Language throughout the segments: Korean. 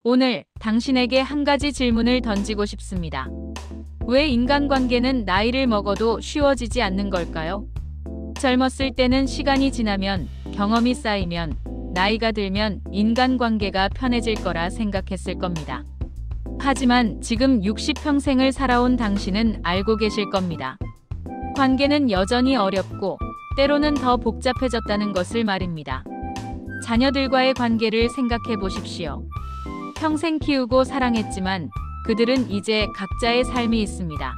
오늘 당신에게 한 가지 질문을 던지고 싶습니다. 왜 인간관계는 나이를 먹어도 쉬워지지 않는 걸까요? 젊었을 때는 시간이 지나면, 경험이 쌓이면, 나이가 들면 인간관계가 편해질 거라 생각했을 겁니다. 하지만 지금 60평생을 살아온 당신은 알고 계실 겁니다. 관계는 여전히 어렵고 때로는 더 복잡해졌다는 것을 말입니다. 자녀들과의 관계를 생각해 보십시오. 평생 키우고 사랑했지만 그들은 이제 각자의 삶이 있습니다.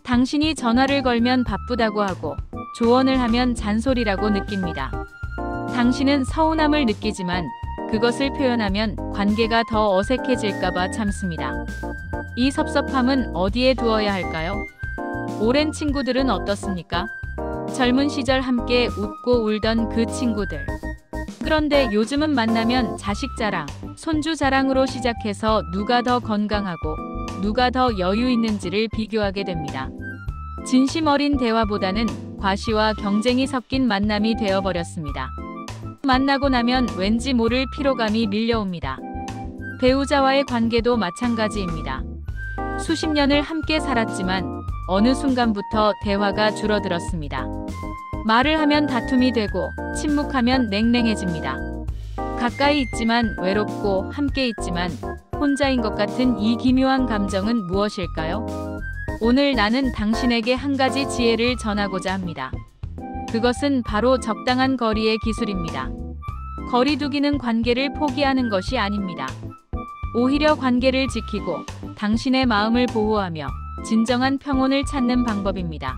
당신이 전화를 걸면 바쁘다고 하고 조언을 하면 잔소리라고 느낍니다. 당신은 서운함을 느끼지만 그것을 표현하면 관계가 더 어색해질까봐 참습니다. 이 섭섭함은 어디에 두어야 할까요? 오랜 친구들은 어떻습니까? 젊은 시절 함께 웃고 울던 그 친구들. 그런데 요즘은 만나면 자식 자랑, 손주 자랑으로 시작해서 누가 더 건강하고 누가 더 여유 있는지를 비교하게 됩니다. 진심 어린 대화보다는 과시와 경쟁이 섞인 만남이 되어버렸습니다. 만나고 나면 왠지 모를 피로감이 밀려옵니다. 배우자와의 관계도 마찬가지입니다. 수십 년을 함께 살았지만 어느 순간부터 대화가 줄어들었습니다. 말을 하면 다툼이 되고 침묵하면 냉랭해집니다. 가까이 있지만 외롭고 함께 있지만 혼자인 것 같은 이 기묘한 감정은 무엇일까요? 오늘 나는 당신에게 한 가지 지혜를 전하고자 합니다. 그것은 바로 적당한 거리의 기술입니다. 거리 두기는 관계를 포기하는 것이 아닙니다. 오히려 관계를 지키고 당신의 마음을 보호하며 진정한 평온을 찾는 방법입니다.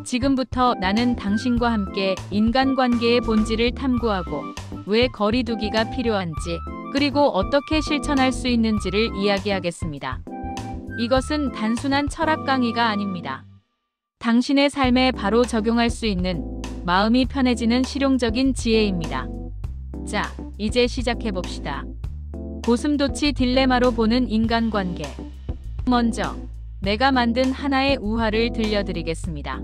지금부터 나는 당신과 함께 인간관계의 본질을 탐구하고 왜 거리 두기가 필요한지 그리고 어떻게 실천할 수 있는지를 이야기하겠습니다. 이것은 단순한 철학 강의가 아닙니다. 당신의 삶에 바로 적용할 수 있는 마음이 편해지는 실용적인 지혜입니다. 자, 이제 시작해봅시다. 고슴도치 딜레마로 보는 인간관계. 먼저, 내가 만든 하나의 우화를 들려드리겠습니다.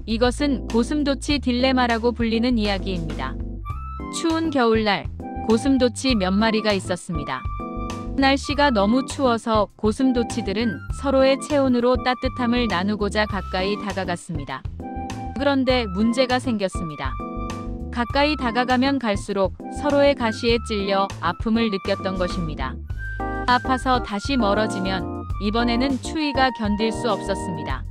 이것은 고슴도치 딜레마라고 불리는 이야기입니다. 추운 겨울날, 고슴도치 몇 마리가 있었습니다. 날씨가 너무 추워서 고슴도치들은 서로의 체온으로 따뜻함을 나누고자 가까이 다가갔습니다. 그런데 문제가 생겼습니다. 가까이 다가가면 갈수록 서로의 가시에 찔려 아픔을 느꼈던 것입니다. 아파서 다시 멀어지면 이번에는 추위가 견딜 수 없었습니다.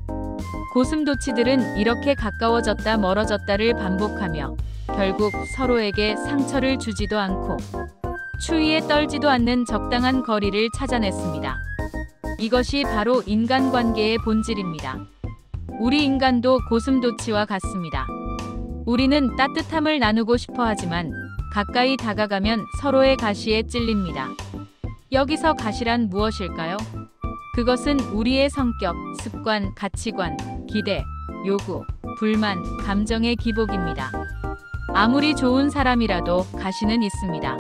고슴도치들은 이렇게 가까워졌다 멀어졌다를 반복하며 결국 서로에게 상처를 주지도 않고 추위에 떨지도 않는 적당한 거리를 찾아냈습니다. 이것이 바로 인간관계의 본질입니다. 우리 인간도 고슴도치와 같습니다. 우리는 따뜻함을 나누고 싶어 하지만 가까이 다가가면 서로의 가시에 찔립니다. 여기서 가시란 무엇일까요? 그것은 우리의 성격, 습관, 가치관, 기대, 요구, 불만, 감정의 기복입니다. 아무리 좋은 사람이라도 가시는 있습니다.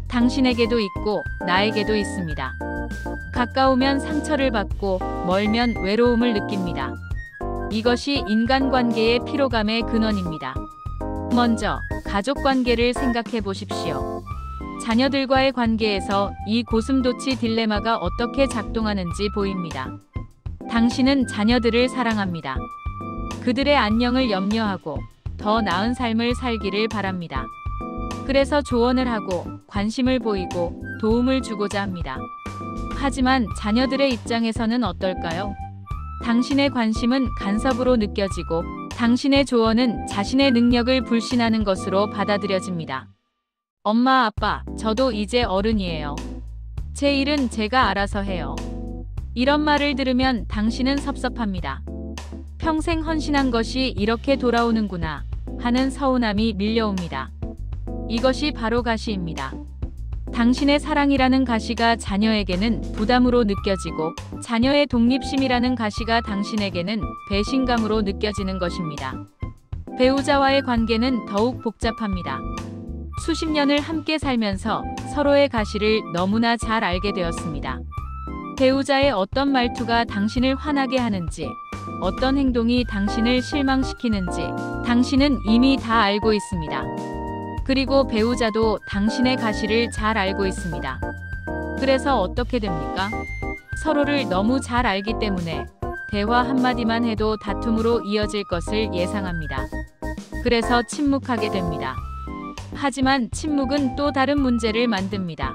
당신에게도 있고 나에게도 있습니다. 가까우면 상처를 받고 멀면 외로움을 느낍니다. 이것이 인간관계의 피로감의 근원입니다. 먼저 가족관계를 생각해 보십시오. 자녀들과의 관계에서 이 고슴도치 딜레마가 어떻게 작동하는지 보입니다. 당신은 자녀들을 사랑합니다. 그들의 안녕을 염려하고 더 나은 삶을 살기를 바랍니다. 그래서 조언을 하고 관심을 보이고 도움을 주고자 합니다. 하지만 자녀들의 입장에서는 어떨까요? 당신의 관심은 간섭으로 느껴지고 당신의 조언은 자신의 능력을 불신하는 것으로 받아들여집니다. 엄마, 아빠, 저도 이제 어른이에요. 제 일은 제가 알아서 해요. 이런 말을 들으면 당신은 섭섭합니다. 평생 헌신한 것이 이렇게 돌아오는구나 하는 서운함이 밀려옵니다. 이것이 바로 가시입니다. 당신의 사랑이라는 가시가 자녀에게는 부담으로 느껴지고 자녀의 독립심이라는 가시가 당신에게는 배신감으로 느껴지는 것입니다. 배우자와의 관계는 더욱 복잡합니다. 수십 년을 함께 살면서 서로의 가시를 너무나 잘 알게 되었습니다. 배우자의 어떤 말투가 당신을 화나게 하는지, 어떤 행동이 당신을 실망시키는지 당신은 이미 다 알고 있습니다. 그리고 배우자도 당신의 가시를 잘 알고 있습니다. 그래서 어떻게 됩니까? 서로를 너무 잘 알기 때문에 대화 한마디만 해도 다툼으로 이어질 것을 예상합니다. 그래서 침묵하게 됩니다. 하지만 침묵은 또 다른 문제를 만듭니다.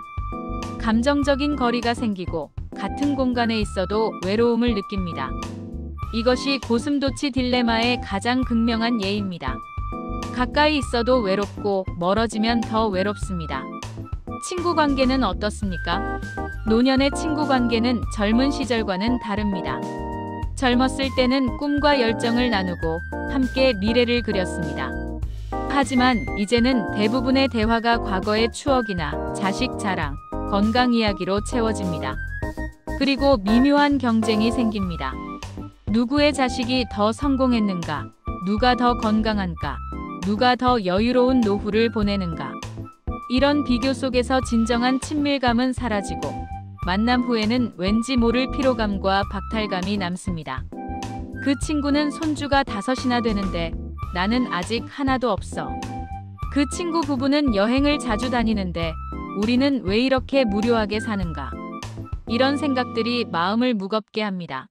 감정적인 거리가 생기고 같은 공간에 있어도 외로움을 느낍니다. 이것이 고슴도치 딜레마의 가장 극명한 예입니다. 가까이 있어도 외롭고 멀어지면 더 외롭습니다. 친구 관계는 어떻습니까? 노년의 친구 관계는 젊은 시절과는 다릅니다. 젊었을 때는 꿈과 열정을 나누고 함께 미래를 그렸습니다. 하지만 이제는 대부분의 대화가 과거의 추억이나 자식 자랑, 건강 이야기로 채워집니다. 그리고 미묘한 경쟁이 생깁니다. 누구의 자식이 더 성공했는가? 누가 더 건강한가? 누가 더 여유로운 노후를 보내는가? 이런 비교 속에서 진정한 친밀감은 사라지고 만남 후에는 왠지 모를 피로감과 박탈감이 남습니다. 그 친구는 손주가 5이나 되는데 나는 아직 하나도 없어. 그 친구 부부는 여행을 자주 다니는데 우리는 왜 이렇게 무료하게 사는가? 이런 생각들이 마음을 무겁게 합니다.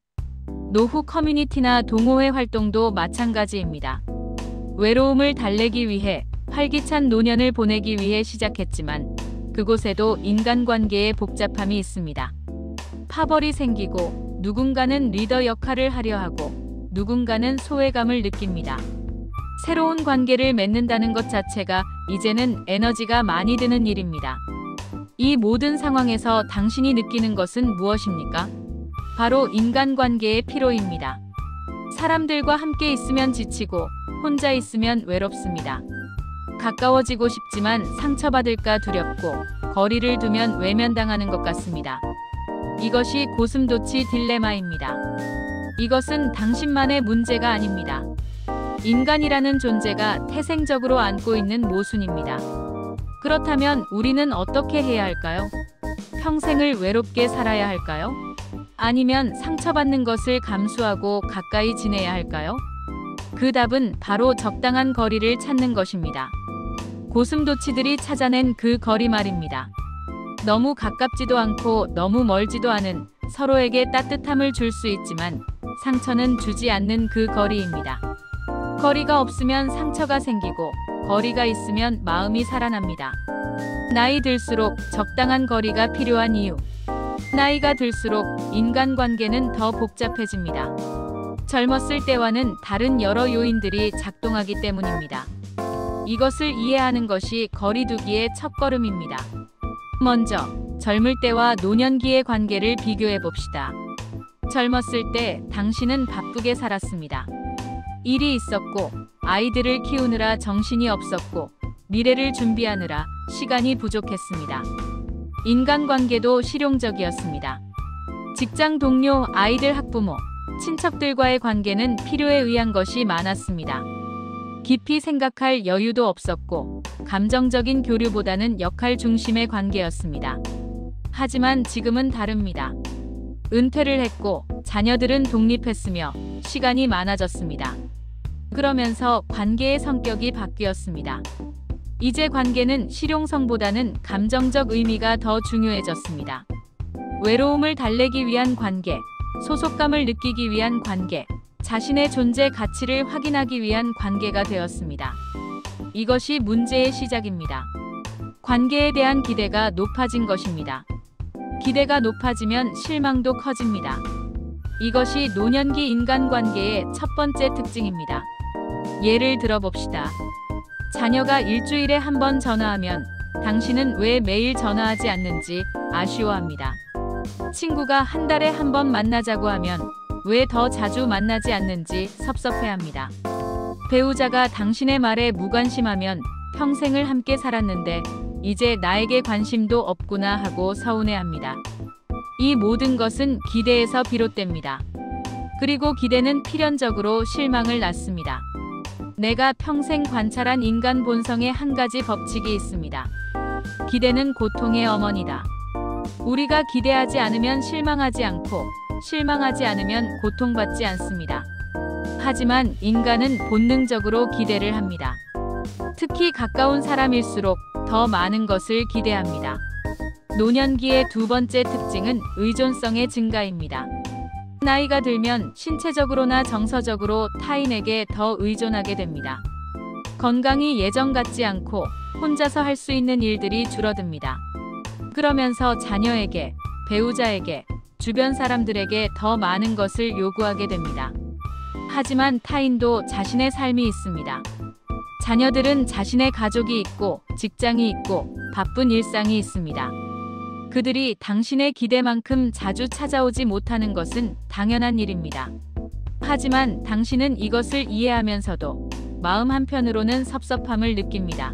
노후 커뮤니티나 동호회 활동도 마찬가지입니다. 외로움을 달래기 위해 활기찬 노년을 보내기 위해 시작했지만 그곳에도 인간관계의 복잡함이 있습니다. 파벌이 생기고 누군가는 리더 역할을 하려 하고 누군가는 소외감을 느낍니다. 새로운 관계를 맺는다는 것 자체가 이제는 에너지가 많이 드는 일입니다. 이 모든 상황에서 당신이 느끼는 것은 무엇입니까? 바로 인간관계의 피로입니다. 사람들과 함께 있으면 지치고 혼자 있으면 외롭습니다. 가까워지고 싶지만 상처받을까 두렵고 거리를 두면 외면당하는 것 같습니다. 이것이 고슴도치 딜레마입니다. 이것은 당신만의 문제가 아닙니다. 인간이라는 존재가 태생적으로 안고 있는 모순입니다. 그렇다면 우리는 어떻게 해야 할까요? 평생을 외롭게 살아야 할까요? 아니면 상처받는 것을 감수하고 가까이 지내야 할까요? 그 답은 바로 적당한 거리를 찾는 것입니다. 고슴도치들이 찾아낸 그 거리 말입니다. 너무 가깝지도 않고 너무 멀지도 않은 서로에게 따뜻함을 줄 수 있지만 상처는 주지 않는 그 거리입니다. 거리가 없으면 상처가 생기고 거리가 있으면 마음이 살아납니다. 나이 들수록 적당한 거리가 필요한 이유. 나이가 들수록 인간관계는 더 복잡해집니다. 젊었을 때와는 다른 여러 요인들이 작동하기 때문입니다. 이것을 이해하는 것이 거리두기의 첫걸음입니다. 먼저 젊을 때와 노년기의 관계를 비교해 봅시다. 젊었을 때 당신은 바쁘게 살았습니다. 일이 있었고 아이들을 키우느라 정신이 없었고 미래를 준비하느라 시간이 부족했습니다. 인간관계도 실용적이었습니다. 직장 동료, 아이들, 학부모, 친척들과의 관계는 필요에 의한 것이 많았습니다. 깊이 생각할 여유도 없었고 감정적인 교류보다는 역할 중심의 관계였습니다. 하지만 지금은 다릅니다. 은퇴를 했고 자녀들은 독립했으며 시간이 많아졌습니다. 그러면서 관계의 성격이 바뀌었습니다. 이제 관계는 실용성보다는 감정적 의미가 더 중요해졌습니다. 외로움을 달래기 위한 관계, 소속감을 느끼기 위한 관계, 자신의 존재 가치를 확인하기 위한 관계가 되었습니다. 이것이 문제의 시작입니다. 관계에 대한 기대가 높아진 것입니다. 기대가 높아지면 실망도 커집니다. 이것이 노년기 인간관계의 첫 번째 특징입니다. 예를 들어봅시다. 자녀가 일주일에 한 번 전화하면 당신은 왜 매일 전화하지 않는지 아쉬워합니다. 친구가 한 달에 한 번 만나자고 하면 왜 더 자주 만나지 않는지 섭섭해합니다. 배우자가 당신의 말에 무관심하면 평생을 함께 살았는데 이제 나에게 관심도 없구나 하고 서운해합니다. 이 모든 것은 기대에서 비롯됩니다. 그리고 기대는 필연적으로 실망을 낳습니다. 내가 평생 관찰한 인간 본성의 한 가지 법칙이 있습니다. 기대는 고통의 어머니다. 우리가 기대하지 않으면 실망하지 않고 실망하지 않으면 고통받지 않습니다. 하지만 인간은 본능적으로 기대를 합니다. 특히 가까운 사람일수록 더 많은 것을 기대합니다. 노년기의 두 번째 특징은 의존성의 증가입니다. 나이가 들면 신체적으로나 정서적으로 타인에게 더 의존하게 됩니다. 건강이 예전 같지 않고 혼자서 할 수 있는 일들이 줄어듭니다. 그러면서 자녀에게, 배우자에게, 주변 사람들에게 더 많은 것을 요구하게 됩니다. 하지만 타인도 자신의 삶이 있습니다. 자녀들은 자신의 가족이 있고 직장이 있고 바쁜 일상이 있습니다. 그들이 당신의 기대만큼 자주 찾아오지 못하는 것은 당연한 일입니다. 하지만 당신은 이것을 이해하면서도 마음 한편으로는 섭섭함을 느낍니다.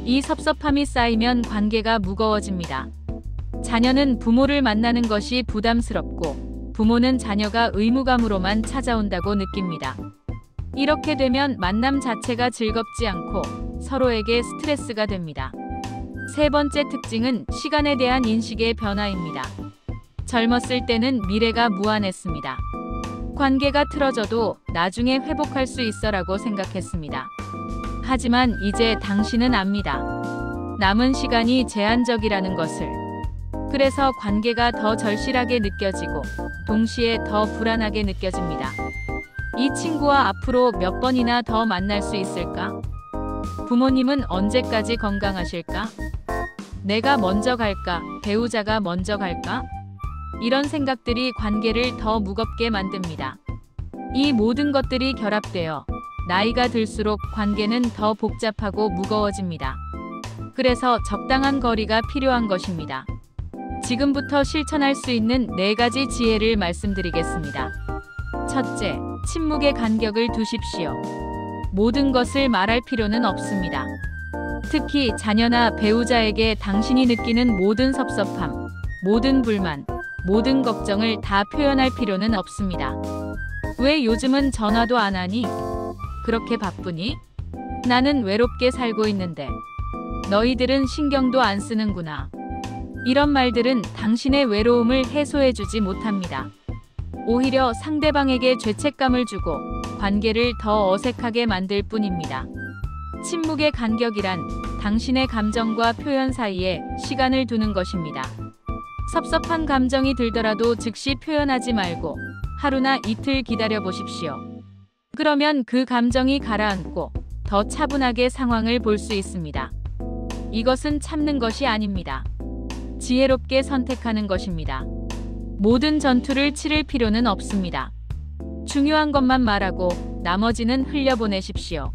이 섭섭함이 쌓이면 관계가 무거워집니다. 자녀는 부모를 만나는 것이 부담스럽고 부모는 자녀가 의무감으로만 찾아온다고 느낍니다. 이렇게 되면 만남 자체가 즐겁지 않고 서로에게 스트레스가 됩니다. 세 번째 특징은 시간에 대한 인식의 변화입니다. 젊었을 때는 미래가 무한했습니다. 관계가 틀어져도 나중에 회복할 수 있어라고 생각했습니다. 하지만 이제 당신은 압니다. 남은 시간이 제한적이라는 것을. 그래서 관계가 더 절실하게 느껴지고 동시에 더 불안하게 느껴집니다. 이 친구와 앞으로 몇 번이나 더 만날 수 있을까? 부모님은 언제까지 건강하실까? 내가 먼저 갈까? 배우자가 먼저 갈까? 이런 생각들이 관계를 더 무겁게 만듭니다. 이 모든 것들이 결합되어 나이가 들수록 관계는 더 복잡하고 무거워집니다. 그래서 적당한 거리가 필요한 것입니다. 지금부터 실천할 수 있는 4가지 지혜를 말씀드리겠습니다. 첫째, 침묵의 간격을 두십시오. 모든 것을 말할 필요는 없습니다. 특히 자녀나 배우자에게 당신이 느끼는 모든 섭섭함, 모든 불만, 모든 걱정을 다 표현할 필요는 없습니다. 왜 요즘은 전화도 안 하니? 그렇게 바쁘니? 나는 외롭게 살고 있는데. 너희들은 신경도 안 쓰는구나. 이런 말들은 당신의 외로움을 해소해주지 못합니다. 오히려 상대방에게 죄책감을 주고 관계를 더 어색하게 만들 뿐입니다. 침묵의 간격이란 당신의 감정과 표현 사이에 시간을 두는 것입니다. 섭섭한 감정이 들더라도 즉시 표현하지 말고 하루나 이틀 기다려 보십시오. 그러면 그 감정이 가라앉고 더 차분하게 상황을 볼 수 있습니다. 이것은 참는 것이 아닙니다. 지혜롭게 선택하는 것입니다. 모든 전투를 치를 필요는 없습니다. 중요한 것만 말하고 나머지는 흘려보내십시오.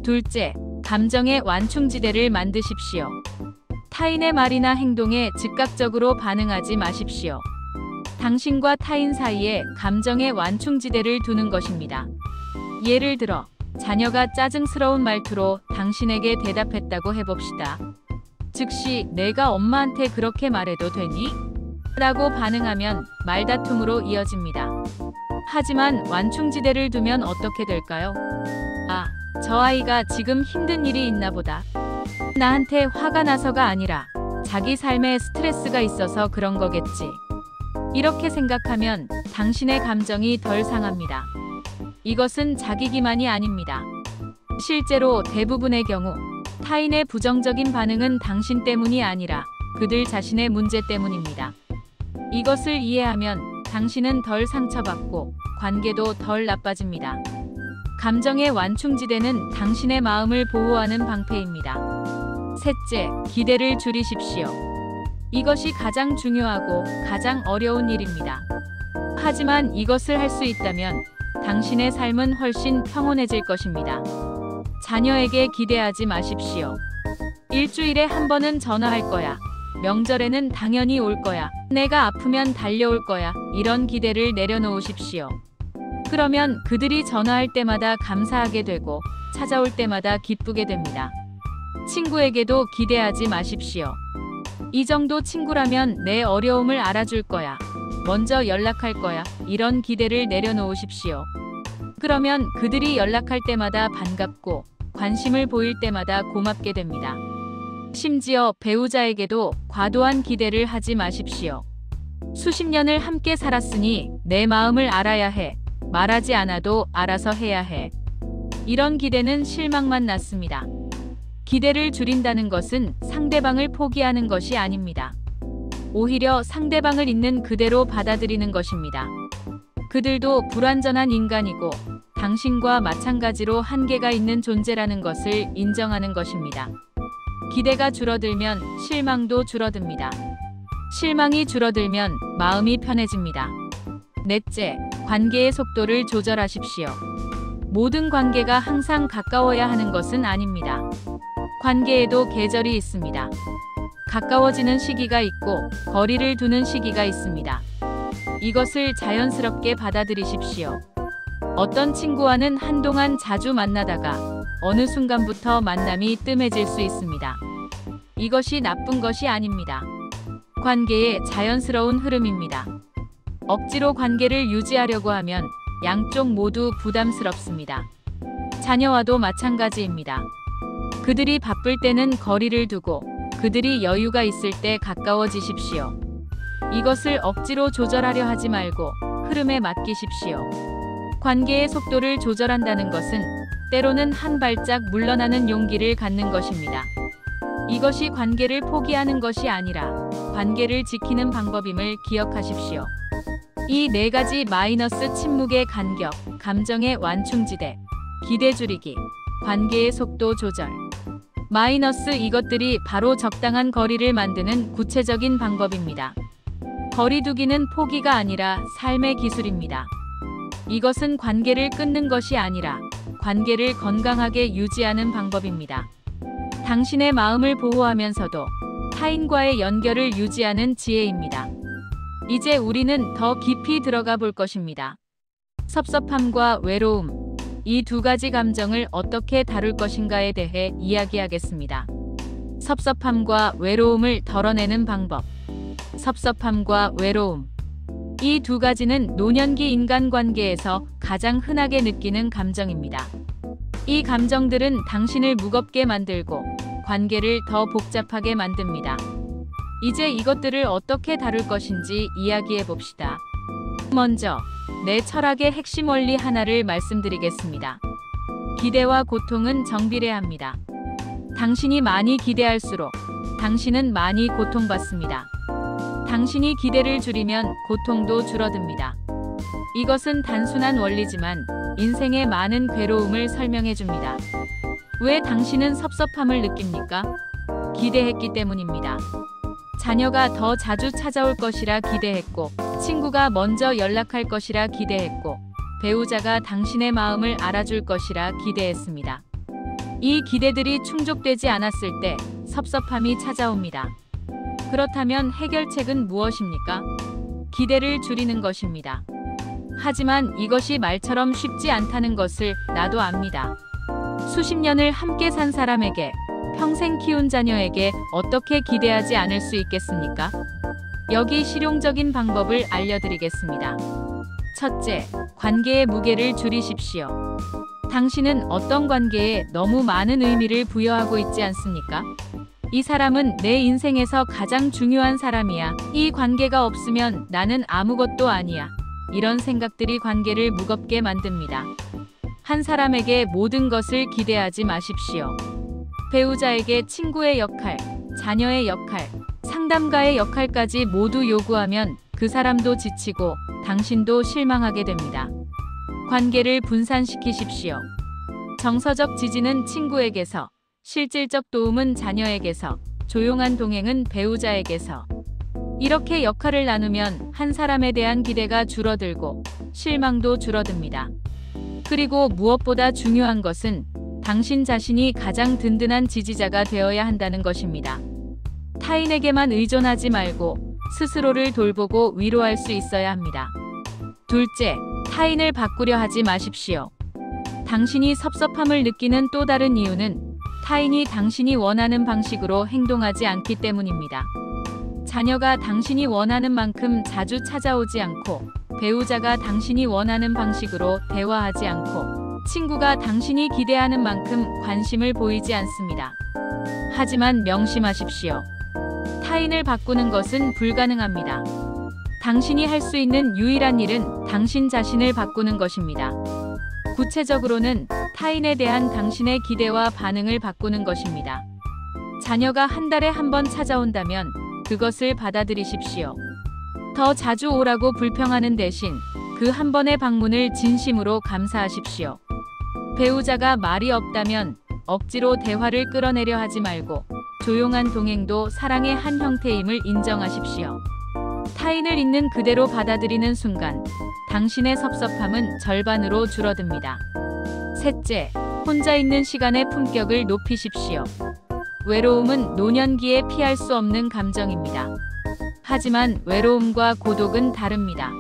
둘째, 감정의 완충지대를 만드십시오. 타인의 말이나 행동에 즉각적으로 반응하지 마십시오. 당신과 타인 사이에 감정의 완충지대를 두는 것입니다. 예를 들어, 자녀가 짜증스러운 말투로 당신에게 대답했다고 해봅시다. 즉시 내가 엄마한테 그렇게 말해도 되니? 라고 반응하면 말다툼으로 이어집니다. 하지만 완충지대를 두면 어떻게 될까요? 아, 저 아이가 지금 힘든 일이 있나 보다. 나한테 화가 나서가 아니라 자기 삶에 스트레스가 있어서 그런 거겠지. 이렇게 생각하면 당신의 감정이 덜 상합니다. 이것은 자기 기만이 아닙니다. 실제로 대부분의 경우 타인의 부정적인 반응은 당신 때문이 아니라 그들 자신의 문제 때문입니다. 이것을 이해하면 당신은 덜 상처받고 관계도 덜 나빠집니다. 감정의 완충지대는 당신의 마음을 보호하는 방패입니다. 셋째, 기대를 줄이십시오. 이것이 가장 중요하고 가장 어려운 일입니다. 하지만 이것을 할 수 있다면 당신의 삶은 훨씬 평온해질 것입니다. 자녀에게 기대하지 마십시오. 일주일에 한 번은 전화할 거야. 명절에는 당연히 올 거야. 내가 아프면 달려올 거야. 이런 기대를 내려놓으십시오. 그러면 그들이 전화할 때마다 감사하게 되고 찾아올 때마다 기쁘게 됩니다. 친구에게도 기대하지 마십시오. 이 정도 친구라면 내 어려움을 알아줄 거야. 먼저 연락할 거야. 이런 기대를 내려놓으십시오. 그러면 그들이 연락할 때마다 반갑고 관심을 보일 때마다 고맙게 됩니다. 심지어 배우자에게도 과도한 기대를 하지 마십시오. 수십 년을 함께 살았으니 내 마음을 알아야 해. 말하지 않아도 알아서 해야 해. 이런 기대는 실망만 낳습니다. 기대를 줄인다는 것은 상대방을 포기하는 것이 아닙니다. 오히려 상대방을 있는 그대로 받아들이는 것입니다. 그들도 불완전한 인간이고 당신과 마찬가지로 한계가 있는 존재라는 것을 인정하는 것입니다. 기대가 줄어들면 실망도 줄어듭니다. 실망이 줄어들면 마음이 편해집니다. 넷째, 관계의 속도를 조절하십시오. 모든 관계가 항상 가까워야 하는 것은 아닙니다. 관계에도 계절이 있습니다. 가까워지는 시기가 있고 거리를 두는 시기가 있습니다. 이것을 자연스럽게 받아들이십시오. 어떤 친구와는 한동안 자주 만나다가 어느 순간부터 만남이 뜸해질 수 있습니다. 이것이 나쁜 것이 아닙니다. 관계의 자연스러운 흐름입니다. 억지로 관계를 유지하려고 하면 양쪽 모두 부담스럽습니다. 자녀와도 마찬가지입니다. 그들이 바쁠 때는 거리를 두고 그들이 여유가 있을 때 가까워지십시오. 이것을 억지로 조절하려 하지 말고 흐름에 맡기십시오. 관계의 속도를 조절한다는 것은 때로는 한 발짝 물러나는 용기를 갖는 것입니다. 이것이 관계를 포기하는 것이 아니라 관계를 지키는 방법임을 기억하십시오. 이 네 가지 마이너스: 침묵의 간격, 감정의 완충지대, 기대 줄이기, 관계의 속도 조절. 마이너스: 이것들이 바로 적당한 거리를 만드는 구체적인 방법입니다. 거리 두기는 포기가 아니라 삶의 기술입니다. 이것은 관계를 끊는 것이 아니라 관계를 건강하게 유지하는 방법입니다. 당신의 마음을 보호하면서도 타인과의 연결을 유지하는 지혜입니다. 이제 우리는 더 깊이 들어가 볼 것입니다. 섭섭함과 외로움, 이 두 가지 감정을 어떻게 다룰 것인가에 대해 이야기하겠습니다. 섭섭함과 외로움을 덜어내는 방법. 섭섭함과 외로움. 이 두 가지는 노년기 인간관계에서 가장 흔하게 느끼는 감정입니다. 이 감정들은 당신을 무겁게 만들고 관계를 더 복잡하게 만듭니다. 이제 이것들을 어떻게 다룰 것인지 이야기해 봅시다. 먼저, 내 철학의 핵심 원리 하나를 말씀드리겠습니다. 기대와 고통은 정비례합니다. 당신이 많이 기대할수록 당신은 많이 고통받습니다. 당신이 기대를 줄이면 고통도 줄어듭니다. 이것은 단순한 원리지만 인생의 많은 괴로움을 설명해 줍니다. 왜 당신은 섭섭함을 느낍니까? 기대했기 때문입니다. 자녀가 더 자주 찾아올 것이라 기대했고, 친구가 먼저 연락할 것이라 기대했고, 배우자가 당신의 마음을 알아줄 것이라 기대했습니다. 이 기대들이 충족되지 않았을 때 섭섭함이 찾아옵니다. 그렇다면 해결책은 무엇입니까? 기대를 줄이는 것입니다. 하지만 이것이 말처럼 쉽지 않다는 것을 나도 압니다. 수십 년을 함께 산 사람에게, 평생 키운 자녀에게 어떻게 기대하지 않을 수 있겠습니까? 여기 실용적인 방법을 알려드리겠습니다. 첫째, 관계의 무게를 줄이십시오. 당신은 어떤 관계에 너무 많은 의미를 부여하고 있지 않습니까? 이 사람은 내 인생에서 가장 중요한 사람이야. 이 관계가 없으면 나는 아무것도 아니야. 이런 생각들이 관계를 무겁게 만듭니다. 한 사람에게 모든 것을 기대하지 마십시오. 배우자에게 친구의 역할, 자녀의 역할, 상담가의 역할까지 모두 요구하면 그 사람도 지치고 당신도 실망하게 됩니다. 관계를 분산시키십시오. 정서적 지지는 친구에게서, 실질적 도움은 자녀에게서, 조용한 동행은 배우자에게서. 이렇게 역할을 나누면 한 사람에 대한 기대가 줄어들고 실망도 줄어듭니다. 그리고 무엇보다 중요한 것은 당신 자신이 가장 든든한 지지자가 되어야 한다는 것입니다. 타인에게만 의존하지 말고 스스로를 돌보고 위로할 수 있어야 합니다. 둘째, 타인을 바꾸려 하지 마십시오. 당신이 섭섭함을 느끼는 또 다른 이유는 타인이 당신이 원하는 방식으로 행동하지 않기 때문입니다. 자녀가 당신이 원하는 만큼 자주 찾아오지 않고, 배우자가 당신이 원하는 방식으로 대화하지 않고, 친구가 당신이 기대하는 만큼 관심을 보이지 않습니다. 하지만 명심하십시오. 타인을 바꾸는 것은 불가능합니다. 당신이 할 수 있는 유일한 일은 당신 자신을 바꾸는 것입니다. 구체적으로는 타인에 대한 당신의 기대와 반응을 바꾸는 것입니다. 자녀가 한 달에 한 번 찾아온다면 그것을 받아들이십시오. 더 자주 오라고 불평하는 대신 그 한 번의 방문을 진심으로 감사하십시오. 배우자가 말이 없다면 억지로 대화를 끌어내려 하지 말고 조용한 동행도 사랑의 한 형태임을 인정하십시오. 타인을 있는 그대로 받아들이는 순간 당신의 섭섭함은 절반으로 줄어듭니다. 셋째, 혼자 있는 시간의 품격을 높이십시오. 외로움은 노년기에 피할 수 없는 감정입니다. 하지만 외로움과 고독은 다릅니다.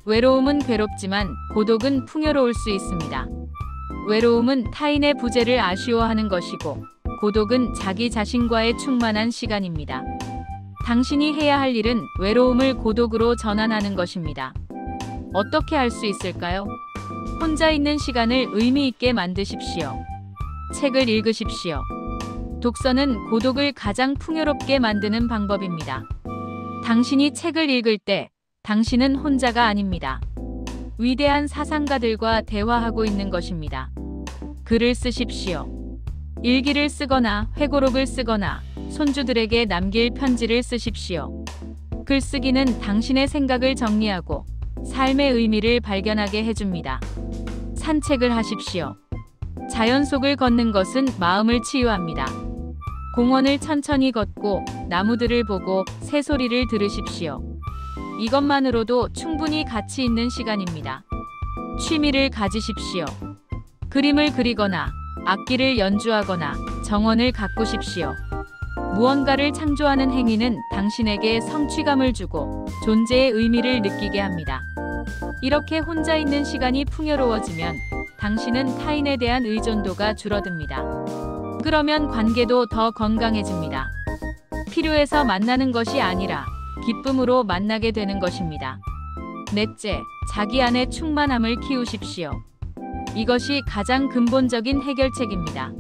외로움은 괴롭지만 고독은 풍요로울 수 있습니다. 외로움은 타인의 부재를 아쉬워하는 것이고 고독은 자기 자신과의 충만한 시간입니다. 당신이 해야 할 일은 외로움을 고독으로 전환하는 것입니다. 어떻게 할 수 있을까요? 혼자 있는 시간을 의미 있게 만드십시오. 책을 읽으십시오. 독서는 고독을 가장 풍요롭게 만드는 방법입니다. 당신이 책을 읽을 때 당신은 혼자가 아닙니다. 위대한 사상가들과 대화하고 있는 것입니다. 글을 쓰십시오. 일기를 쓰거나 회고록을 쓰거나 손주들에게 남길 편지를 쓰십시오. 글쓰기는 당신의 생각을 정리하고 삶의 의미를 발견하게 해줍니다. 산책을 하십시오. 자연 속을 걷는 것은 마음을 치유합니다. 공원을 천천히 걷고 나무들을 보고 새소리를 들으십시오. 이것만으로도 충분히 가치 있는 시간입니다. 취미를 가지십시오. 그림을 그리거나 악기를 연주하거나 정원을 가꾸십시오. 무언가를 창조하는 행위는 당신에게 성취감을 주고 존재의 의미를 느끼게 합니다. 이렇게 혼자 있는 시간이 풍요로워지면 당신은 타인에 대한 의존도가 줄어듭니다. 그러면 관계도 더 건강해집니다. 필요해서 만나는 것이 아니라 기쁨으로 만나게 되는 것입니다. 넷째, 자기 안의 충만함을 키우십시오. 이것이 가장 근본적인 해결책입니다.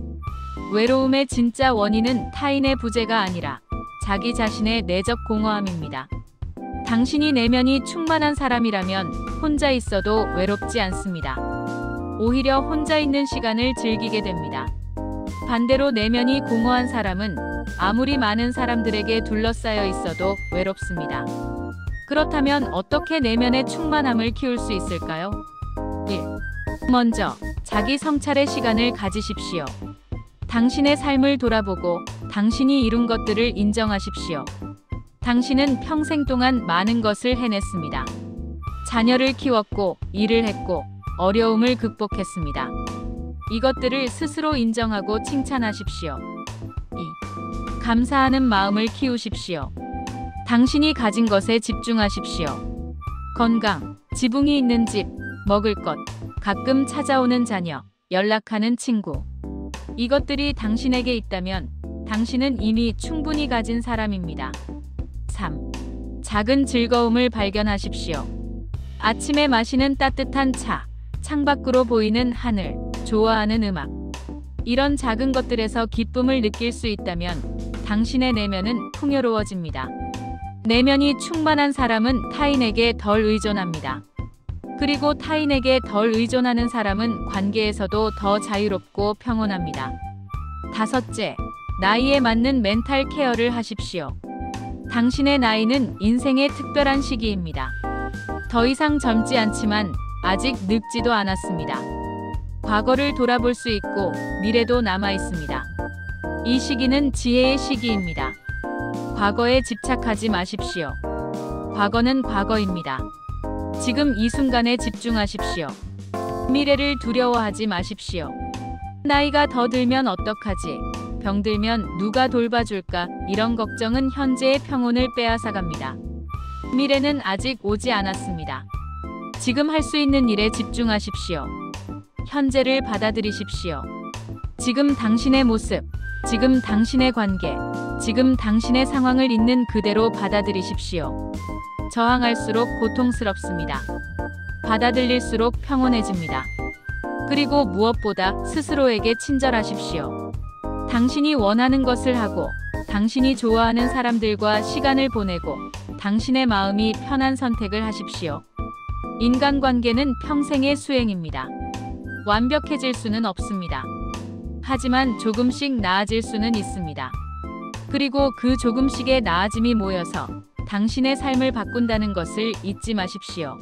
외로움의 진짜 원인은 타인의 부재가 아니라 자기 자신의 내적 공허함입니다. 당신이 내면이 충만한 사람이라면 혼자 있어도 외롭지 않습니다. 오히려 혼자 있는 시간을 즐기게 됩니다. 반대로 내면이 공허한 사람은 아무리 많은 사람들에게 둘러싸여 있어도 외롭습니다. 그렇다면 어떻게 내면의 충만함을 키울 수 있을까요? 1. 먼저, 자기 성찰의 시간을 가지십시오. 당신의 삶을 돌아보고 당신이 이룬 것들을 인정하십시오. 당신은 평생 동안 많은 것을 해냈습니다. 자녀를 키웠고, 일을 했고, 어려움을 극복했습니다. 이것들을 스스로 인정하고 칭찬하십시오. 2. 감사하는 마음을 키우십시오. 당신이 가진 것에 집중하십시오. 건강, 지붕이 있는 집, 먹을 것, 가끔 찾아오는 자녀, 연락하는 친구. 이것들이 당신에게 있다면 당신은 이미 충분히 가진 사람입니다. 3. 작은 즐거움을 발견하십시오. 아침에 마시는 따뜻한 차, 창밖으로 보이는 하늘, 좋아하는 음악. 이런 작은 것들에서 기쁨을 느낄 수 있다면 당신의 내면은 풍요로워집니다. 내면이 충만한 사람은 타인에게 덜 의존합니다. 그리고 타인에게 덜 의존하는 사람은 관계에서도 더 자유롭고 평온합니다. 다섯째, 나이에 맞는 멘탈 케어를 하십시오. 당신의 나이는 인생의 특별한 시기입니다. 더 이상 젊지 않지만 아직 늙지도 않았습니다. 과거를 돌아볼 수 있고 미래도 남아 있습니다. 이 시기는 지혜의 시기입니다. 과거에 집착하지 마십시오. 과거는 과거입니다. 지금 이 순간에 집중하십시오. 미래를 두려워하지 마십시오. 나이가 더 들면 어떡하지? 병들면 누가 돌봐줄까? 이런 걱정은 현재의 평온을 빼앗아갑니다. 미래는 아직 오지 않았습니다. 지금 할 수 있는 일에 집중하십시오. 현재를 받아들이십시오. 지금 당신의 모습, 지금 당신의 관계, 지금 당신의 상황을 있는 그대로 받아들이십시오. 저항할수록 고통스럽습니다. 받아들일수록 평온해집니다. 그리고 무엇보다 스스로에게 친절하십시오. 당신이 원하는 것을 하고 당신이 좋아하는 사람들과 시간을 보내고 당신의 마음이 편한 선택을 하십시오. 인간관계는 평생의 수행입니다. 완벽해질 수는 없습니다. 하지만 조금씩 나아질 수는 있습니다. 그리고 그 조금씩의 나아짐이 모여서 당신의 삶을 바꾼다는 것을 잊지 마십시오.